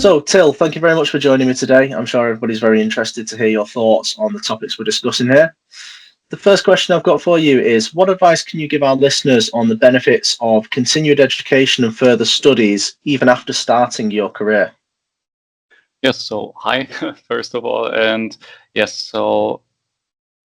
So, Till, thank you very much for joining me today. I'm sure everybody's very interested to hear your thoughts on the topics we're discussing here. The first question I've got for you is, what advice can you give our listeners on the benefits of continued education and further studies, even after starting your career? Yes, so hi, first of all. And yes, so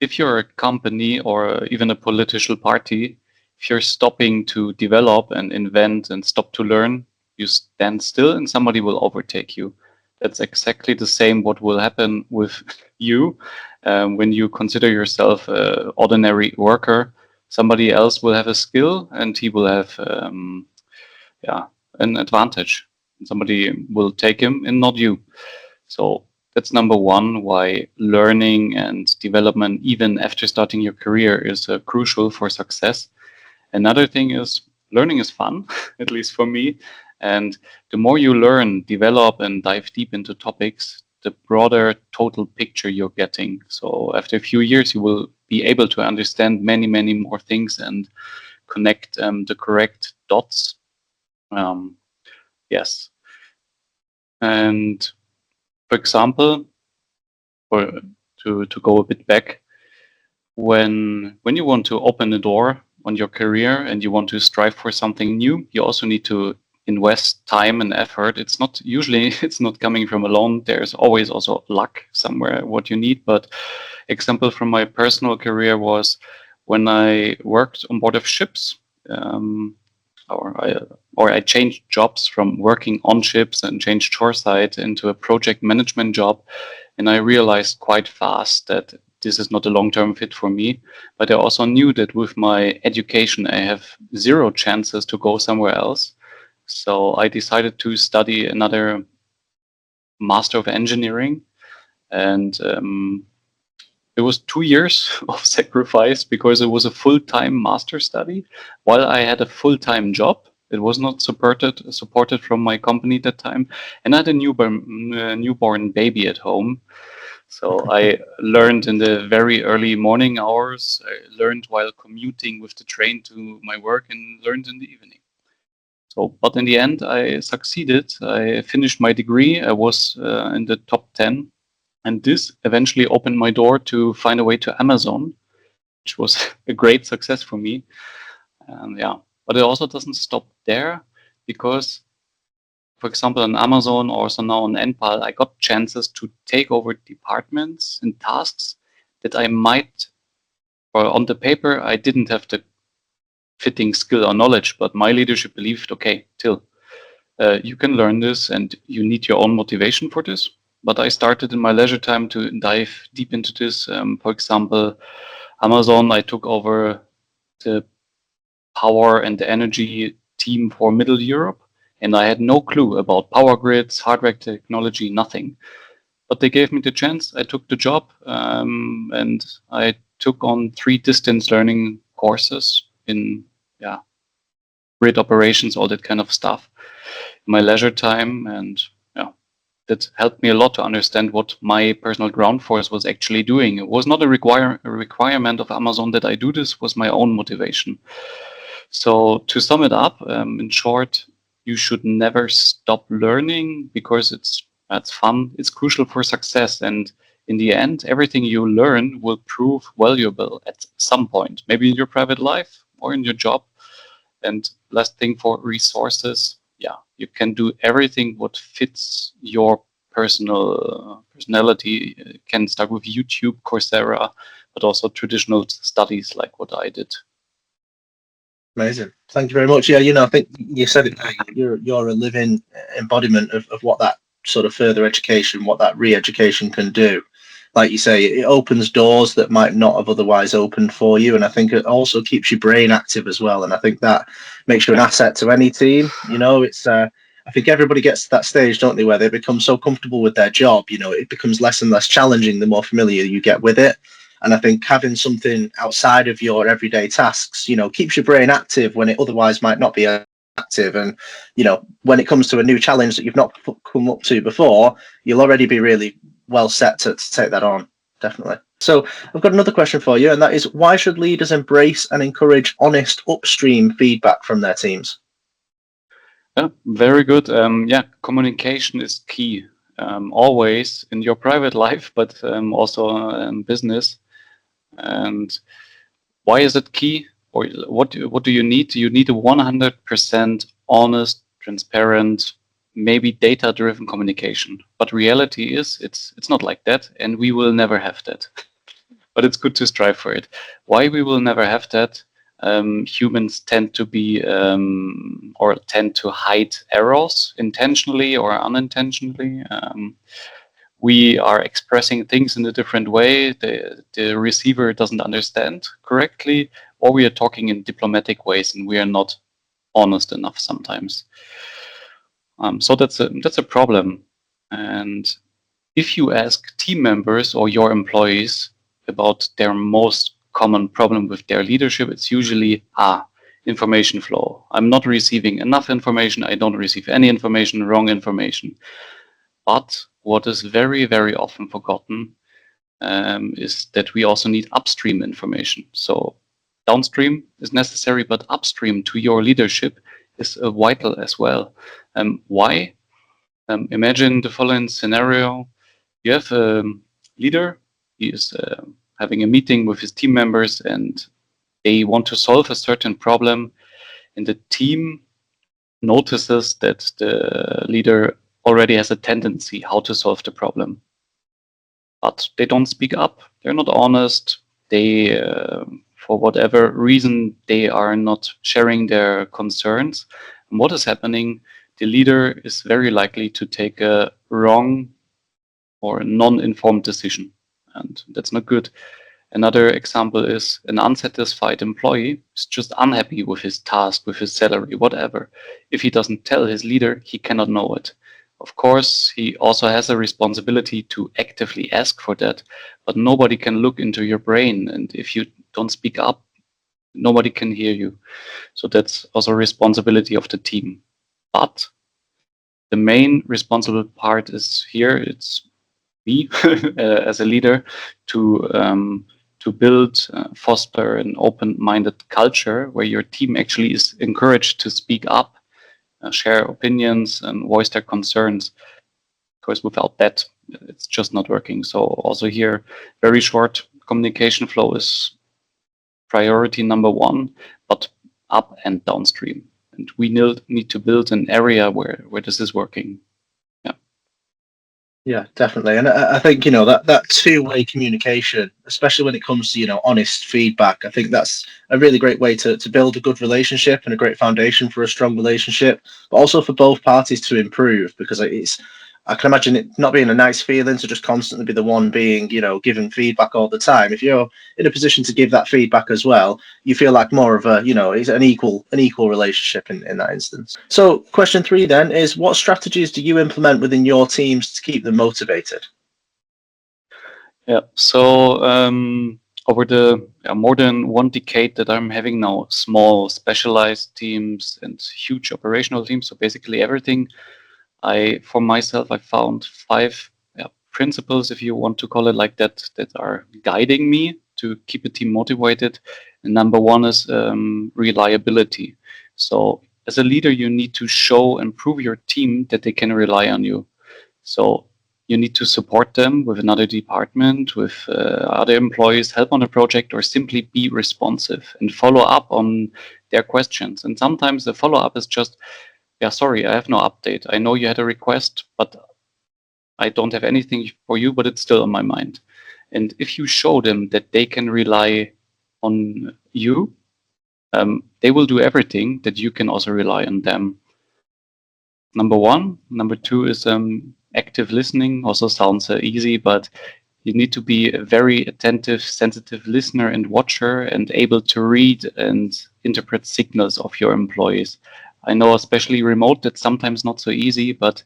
if you're a company or even a political party, if you're stopping to develop and invent and stop to learn, you stand still and somebody will overtake you. That's exactly the same what will happen with you when you consider yourself an ordinary worker. Somebody else will have a skill and he will have yeah, an advantage. Somebody will take him and not you. So that's number one, why learning and development, even after starting your career, is crucial for success. Another thing is learning is fun, at least for me. And the more you learn, develop, and dive deep into topics, the broader total picture you're getting. So after a few years, you will be able to understand many, many more things and connect the correct dots. Um, yes. And for example, or to go a bit back, when you want to open a door on your career and you want to strive for something new, you also need to invest time and effort. It's not usually it's not coming from alone. There's always also luck somewhere what you need. But example from my personal career was when I worked on board of ships. Or I changed jobs from working on ships and changed shoreside into a project management job, and I realized quite fast that this is not a long-term fit for me. But I also knew that with my education, I have zero chances to go somewhere else. So I decided to study another Master of Engineering, and it was 2 years of sacrifice because it was a full-time master study while I had a full-time job. It was not supported from my company at that time, and I had a newborn baby at home. So I learned in the very early morning hours. I learned while commuting with the train to my work, and learned in the evening. So, but in the end, I succeeded. I finished my degree. I was in the top 10, and this eventually opened my door to find a way to Amazon, which was a great success for me. And yeah, but it also doesn't stop there because, for example, on Amazon or also now on Enpal, I got chances to take over departments and tasks that I might, or on the paper, I didn't have the fitting skill or knowledge, but my leadership believed, okay, Till, you can learn this and you need your own motivation for this. But I started in my leisure time to dive deep into this. For example, Amazon, I took over the power and the energy team for Middle Europe, and I had no clue about power grids, hardware technology, nothing. But they gave me the chance. I took the job, and I took on 3 distance learning courses in grid operations, all that kind of stuff, in my leisure time, and yeah, that helped me a lot to understand what my personal ground force was actually doing. It was not a requirement of Amazon that I do this; it was my own motivation. So to sum it up, in short, you should never stop learning because it's fun. It's crucial for success, and in the end, everything you learn will prove valuable at some point, maybe in your private life or in your job. And last thing for resources, yeah, you can do everything what fits your personality. You can start with YouTube, Coursera, but also traditional studies like what I did. Amazing. Thank you very much. Yeah, I think you said it. You're a living embodiment of what that sort of further education, what that re-education can do. Like you say, it opens doors that might not have otherwise opened for you, and I think it also keeps your brain active as well. And I think that makes you an asset to any team. It's. I think everybody gets to that stage, don't they, where they become so comfortable with their job. It becomes less and less challenging the more familiar you get with it. And I think having something outside of your everyday tasks, keeps your brain active when it otherwise might not be active. And, when it comes to a new challenge that you've not come up to before, you'll already be really well set to take that on. Definitely. So I've got another question for you, and that is, why should leaders embrace and encourage honest upstream feedback from their teams? Yeah, very good. Yeah, communication is key. Always in your private life, but also in business. And why is it key? Or what do you need? You need a 100% honest, transparent, maybe data-driven communication. But reality is, it's not like that, and we will never have that. But it's good to strive for it. Why we will never have that? Humans tend to be or tend to hide errors intentionally or unintentionally. We are expressing things in a different way. The receiver doesn't understand correctly, or we are talking in diplomatic ways and we are not honest enough sometimes. So that's a problem. And if you ask team members or your employees about their most common problem with their leadership, it's usually information flow. I'm not receiving enough information. I don't receive any information, wrong information. But what is very, very often forgotten is that we also need upstream information. So downstream is necessary, but upstream to your leadership is vital as well. Why? Imagine the following scenario. You have a leader, he is having a meeting with his team members and they want to solve a certain problem, and the team notices that the leader already has a tendency how to solve the problem. But they don't speak up, they're not honest, they, for whatever reason, they are not sharing their concerns. And what is happening? The leader is very likely to take a wrong or a non-informed decision, and that's not good. Another example is an unsatisfied employee is just unhappy with his task, with his salary, whatever. If he doesn't tell his leader, he cannot know it. Of course, he also has a responsibility to actively ask for that, but nobody can look into your brain. And if you don't speak up, nobody can hear you. So that's also a responsibility of the team. But the main responsible part is here, it's me as a leader to build, foster an open-minded culture where your team actually is encouraged to speak up, share opinions, and voice their concerns. Because without that, it's just not working. So also here, very short communication flow is priority number one, but up and downstream. And we need to build an area where this is working. Yeah, definitely. And I think, that two-way communication, especially when it comes to, honest feedback, I think that's a really great way to build a good relationship and a great foundation for a strong relationship, but also for both parties to improve, because I can imagine it not being a nice feeling to just constantly be the one being, giving feedback all the time. If you're in a position to give that feedback as well, you feel like more of a, it's an equal relationship in that instance. So question 3 then is, what strategies do you implement within your teams to keep them motivated? Yeah. So over the more than 1 decade that I'm having now, small specialized teams and huge operational teams, so basically everything, for myself, I found 5 principles, if you want to call it like that, that are guiding me to keep a team motivated. And number 1 is reliability. So as a leader, you need to show and prove your team that they can rely on you. So you need to support them with another department, with other employees, help on a project, or simply be responsive and follow up on their questions. And sometimes the follow up is just, yeah, sorry, I have no update. I know you had a request, but I don't have anything for you, but it's still on my mind. And if you show them that they can rely on you, they will do everything that you can also rely on them. Number 1. Number 2 is active listening. Also sounds easy, but you need to be a very attentive, sensitive listener and watcher and able to read and interpret signals of your employees. I know, especially remote, that's sometimes not so easy, but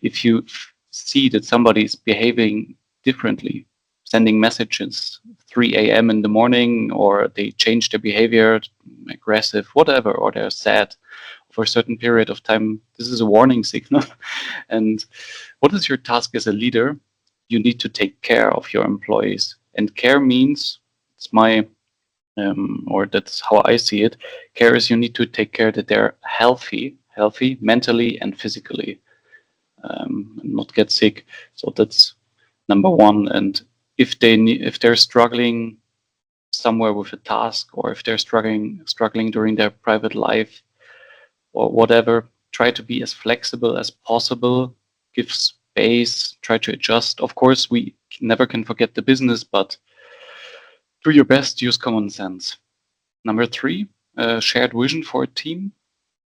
if you see that somebody is behaving differently, sending messages 3 a.m. in the morning, or they change their behavior, aggressive, whatever, or they're sad for a certain period of time, this is a warning signal. And what is your task as a leader? You need to take care of your employees. And care means, it's my, or that's how I see it, care is you need to take care that they're healthy, healthy mentally and physically, and not get sick. So that's number one. And if they're struggling somewhere with a task, or if they're struggling during their private life or whatever, try to be as flexible as possible, give space, try to adjust. Of course, we never can forget the business, but do your best, use common sense. Number three, shared vision for a team.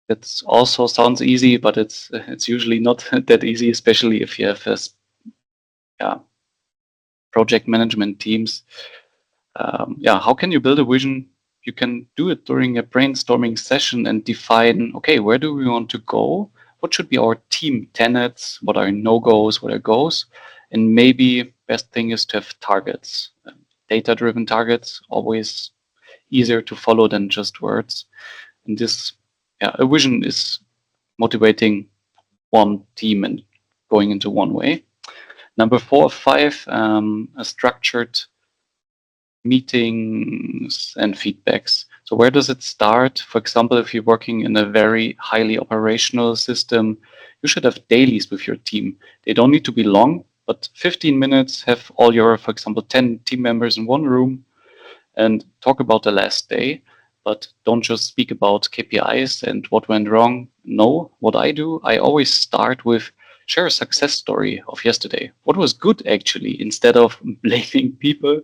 That also sounds easy, but it's usually not that easy, especially if you have project management teams. How can you build a vision? You can do it during a brainstorming session and define, okay, where do we want to go? What should be our team tenets? What are no-goes? What are goals? And maybe best thing is to have targets, data-driven targets, always easier to follow than just words. And this, a vision is motivating one team and going into one way. Number 4 or 5, a structured meetings and feedbacks. So where does it start? For example, if you're working in a very highly operational system, you should have dailies with your team. They don't need to be long, but 15 minutes, have all your, for example, 10 team members in one room and talk about the last day, but don't just speak about KPIs and what went wrong. No, what I do, I always start with share a success story of yesterday. What was good actually, instead of blaming people,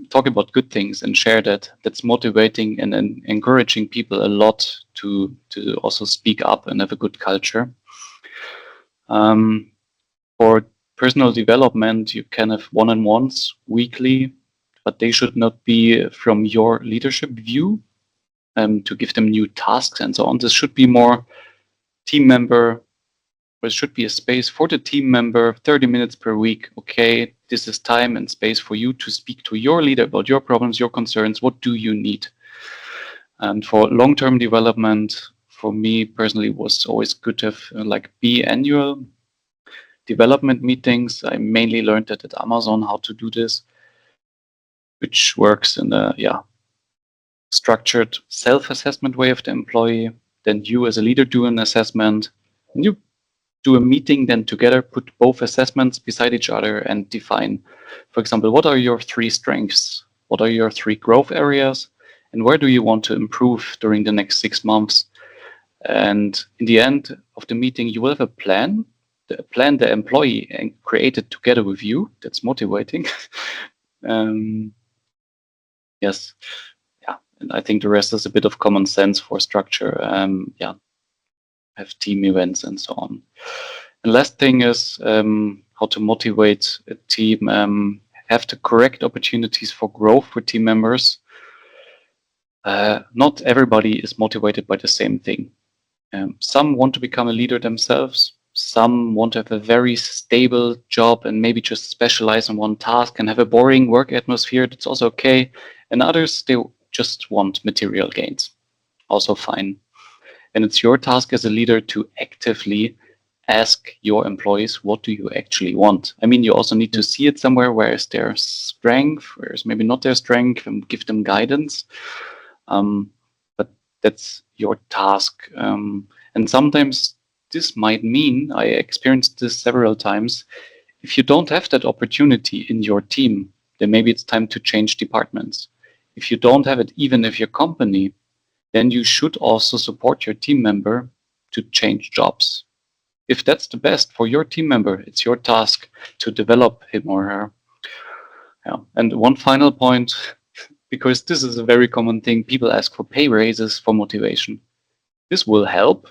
talk about good things and share that. That's motivating and encouraging people a lot to also speak up and have a good culture. For personal development, you can have one-on-ones weekly, but they should not be from your leadership view, to give them new tasks and so on. This should be more team member. There should be a space for the team member, 30 minutes per week. Okay, this is time and space for you to speak to your leader about your problems, your concerns. What do you need? And for long-term development, for me personally, was always good to have like biannual development meetings. I mainly learned that at Amazon how to do this, which works in a structured self-assessment way of the employee. Then you as a leader do an assessment, and you do a meeting then together, put both assessments beside each other and define, for example, what are your 3 strengths? What are your 3 growth areas? And where do you want to improve during the next 6 months? And in the end of the meeting, you will have a plan. The plan the employee created together with you. That's motivating. Yes. Yeah. And I think the rest is a bit of common sense for structure. Have team events and so on. And last thing is how to motivate a team. Have the correct opportunities for growth for team members. Not everybody is motivated by the same thing. Some want to become a leader themselves. Some want to have a very stable job and maybe just specialize on one task and have a boring work atmosphere. That's also okay. And others, they just want material gains. Also fine. And it's your task as a leader to actively ask your employees, what do you actually want? I mean, you also need to see it somewhere. Where is their strength? Where is maybe not their strength? And give them guidance. But that's your task. And sometimes this might mean, I experienced this several times, if you don't have that opportunity in your team, then maybe it's time to change departments. If you don't have it, even if your company, then you should also support your team member to change jobs. If that's the best for your team member, it's your task to develop him or her. Yeah. And one final point, because this is a very common thing, people ask for pay raises for motivation. This will help,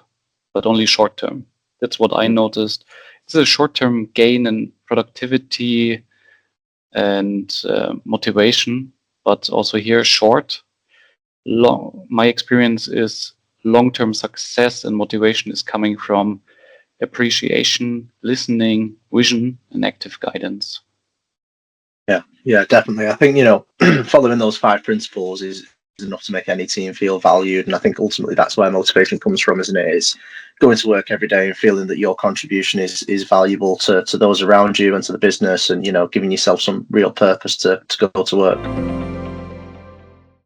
but only short term. That's what I noticed. It's a short-term gain in productivity and motivation, but also here short. My experience is long-term success and motivation is coming from appreciation, listening, vision, and active guidance. Yeah, definitely. I think, following those 5 principles is enough to make any team feel valued. And I think ultimately that's where motivation comes from, isn't it? It's going to work every day and feeling that your contribution is valuable to those around you and to the business, and, giving yourself some real purpose to go to work.